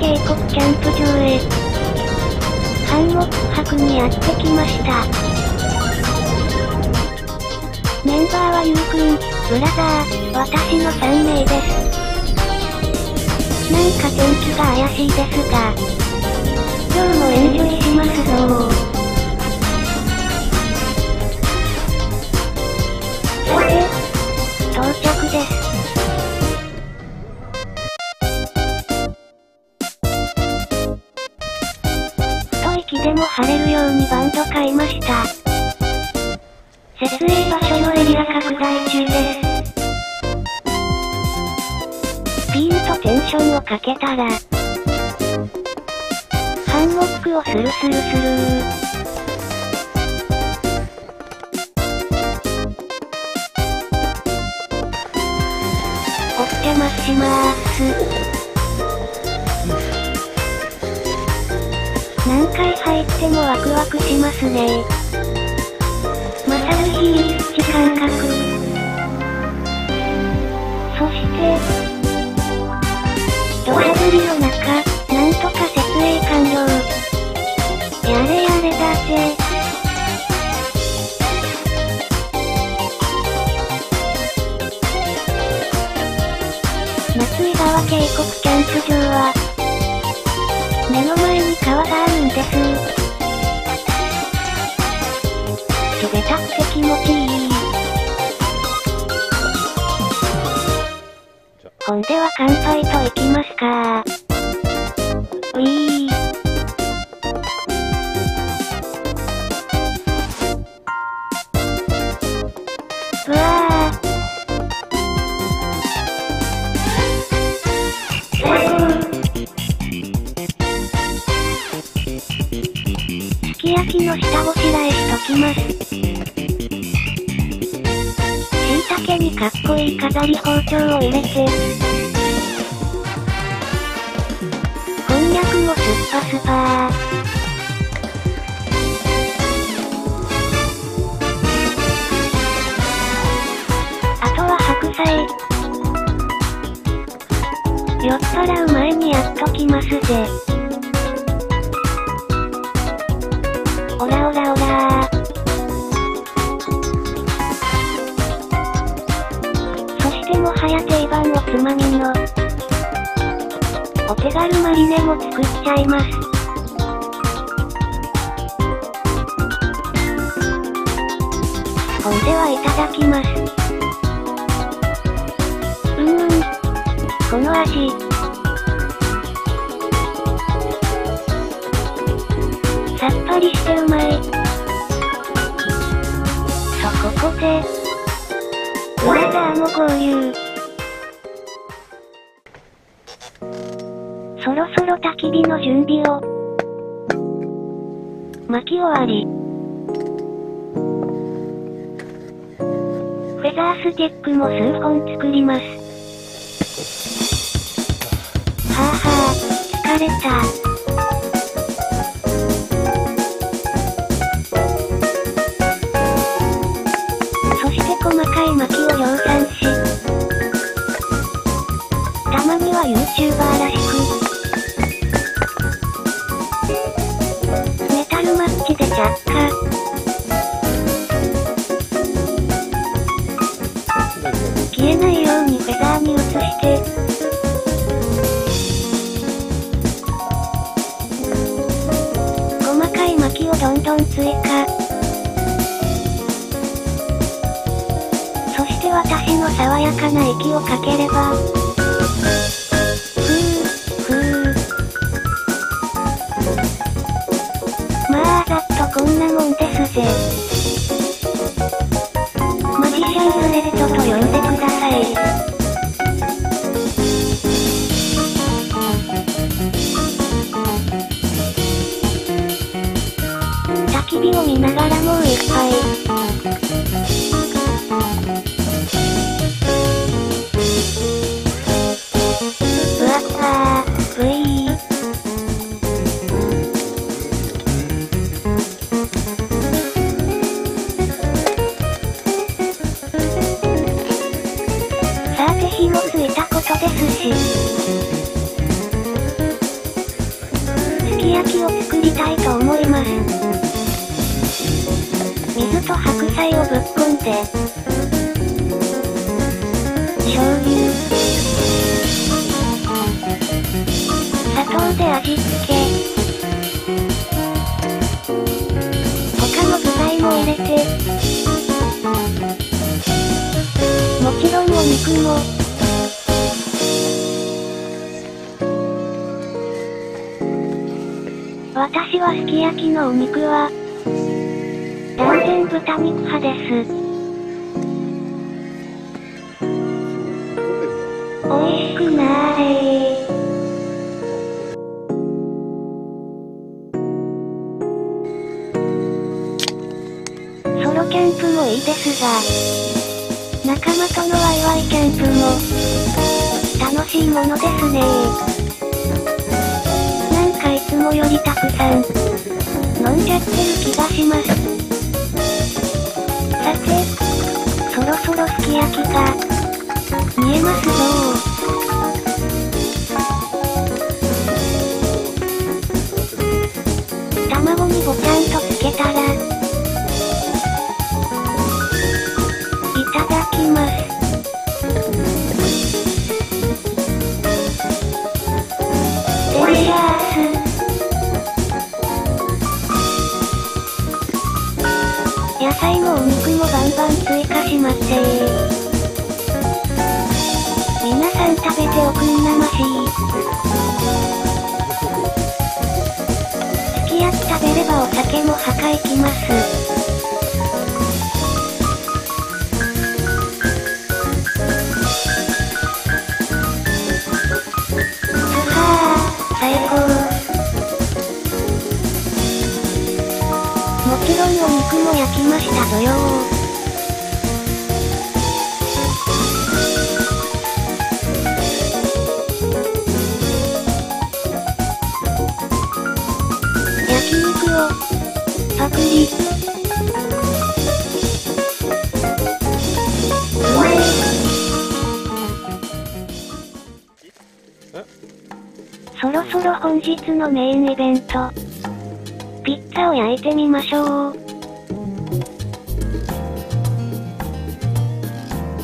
渓谷キャンプ場へ。ハンモック泊にやってきました。メンバーはゆうくん、ブラザー、私の3名です。なんか天気が怪しいですが、今日もエンジョイしますぞー。さて、到着です。一息でも晴れるようにバンド買いました。設営場所のエリア拡大中です。ピーンとテンションをかけたら、ハンモックをスルスルスルー。お邪魔しまーす。何回入ってもワクワクしますね。マサルヒースチ感覚。そして、土砂降りの中、なんとか設営完了。やれやれだぜ。夏井川渓谷キャンプ場は、目の前に川があるんです。地べたって気持ちいい。ほんでは乾杯といきますか。うぃー。うわー。最高。すき焼きの下ごしらえしときます。椎茸にかっこいい飾り包丁を入れて、こんにゃくもスッパスパー。あとは白菜。酔っ払う前にやっときますぜ。オラオラオラー。そしてもはや定番おつまみのお手軽マリネも作っちゃいます。ほんではいただきます。この味。さっぱりしてうまい。ここで、ブラザーも合流。そろそろ焚き火の準備を。巻き終わり。フェザースティックも数本作ります。はぁはぁ、疲れた。そして細かい薪を量産し、たまには YouTuber らしく、メタルマッチで着火。消えないようにフェザーに移して、細かい薪をどんどん追加。そして私の爽やかな息をかければ、まあざっとこんなもんですぜ。マジシャンズレッドと呼んでください。焚き火を見ながらもう一杯。うわっわー、ブイー。さて火もついたことですし、焼きを作りたいと思います。水と白菜をぶっこんで、醤油、砂糖で味付け、他の具材も入れて、もちろんお肉も、私はすき焼きのお肉は、断然豚肉派です。おいしくなーれー。ソロキャンプもいいですが、仲間とのワイワイキャンプも、楽しいものですねー。なんかいつもよりたくさん、飲んじゃってる気がします。さて、そろそろすき焼きが、見えますぞー。卵にぼちゃんとつけたら、いただきます。デリシャース。野菜もお肉もバンバン追加しますぜー。皆さん食べておくんなましー。すき焼き食べればお酒もはかいきます。最高。もちろんお肉も焼きましたぞよー。焼肉をパクリ。うまい。そろそろ本日のメインイベント、ピッツァを焼いてみましょう。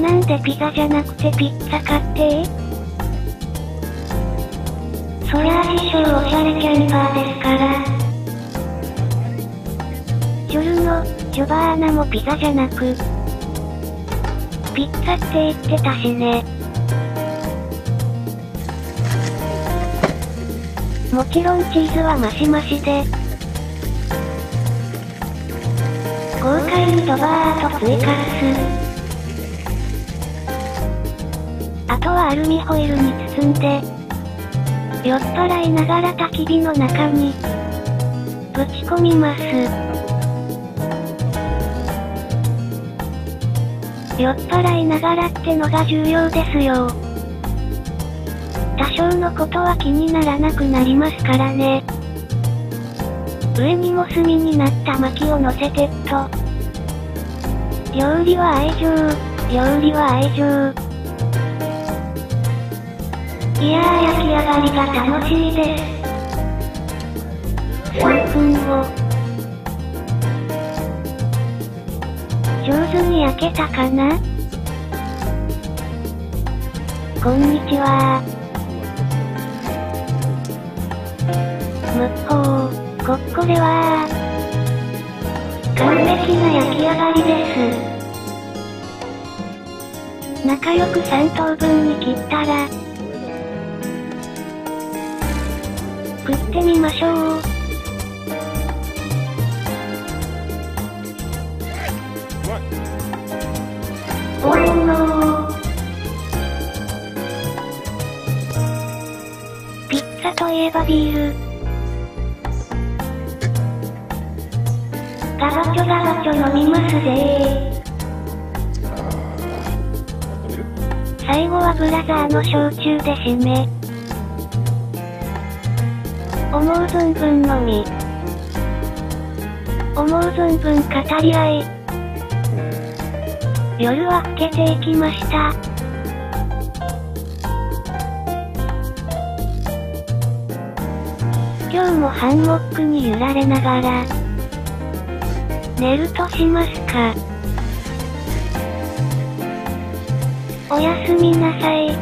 なんでピザじゃなくてピッツァかってそりゃあ自称おしゃれキャンパーですから。ジョルノ、ジョバーナもピザじゃなく、ピッツァって言ってたしね。もちろんチーズはマシマシで、豪快にドバーッと追加す。あとはアルミホイルに包んで、酔っ払いながら焚き火の中に、ぶち込みます。酔っ払いながらってのが重要ですよ。多少のことは気にならなくなりますからね。上にも炭になった薪を乗せてっと。料理は愛情、料理は愛情。いやー焼き上がりが楽しいです。3分後。上手に焼けたかな？こんにちはー。これは完璧な焼き上がりです。仲良く3等分に切ったら、食ってみましょう。おーのー。ピッツァといえばビール。ガバチョガバチョ飲みますぜー。最後はブラザーの焼酎で締め。思う存分飲み。思う存分語り合い。夜は更けていきました。今日今日もハンモックに揺られながら、寝るとしますか。おやすみなさい。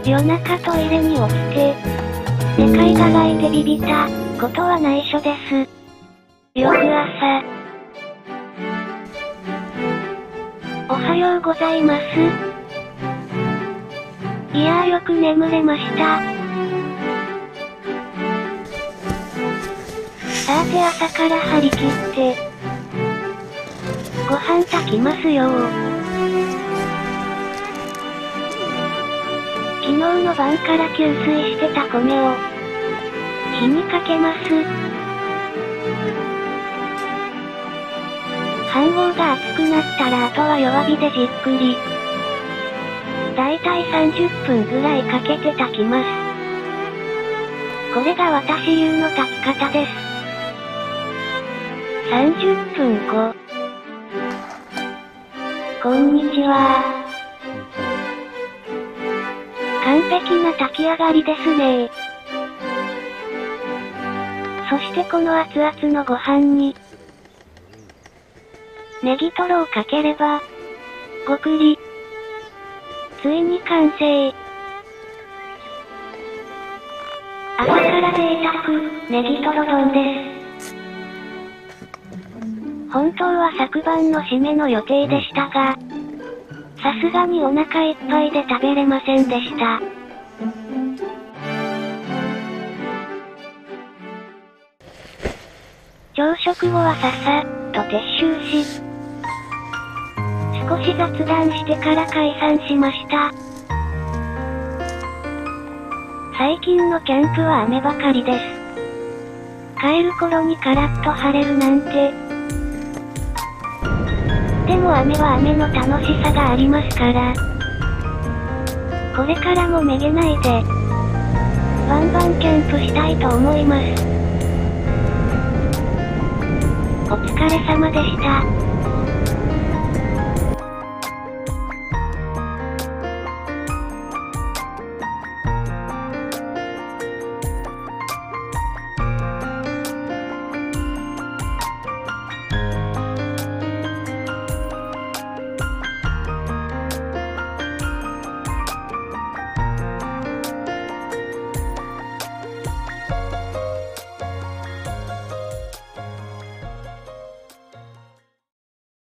夜中トイレに落ちて、でかいががいてビビったことは内緒です。翌朝。おはようございます。いやーよく眠れました。さて朝から張り切って、ご飯炊きますよー。昨日の晩から吸水してた米を、火にかけます。飯盒が熱くなったらあとは弱火でじっくり。だいたい30分ぐらいかけて炊きます。これが私流の炊き方です。30分後。こんにちは。完璧な炊き上がりですね。そしてこの熱々のご飯に、ネギトロをかければ、ごくり。ついに完成。朝から贅沢、ネギトロ丼です。本当は昨晩の締めの予定でしたが、さすがにお腹いっぱいで食べれませんでした。朝食後はささっと撤収し、少し雑談してから解散しました。最近のキャンプは雨ばかりです。帰る頃にカラッと晴れるなんて。でも雨は雨の楽しさがありますから。これからもめげないで、バンバンキャンプしたいと思います。お疲れ様でした。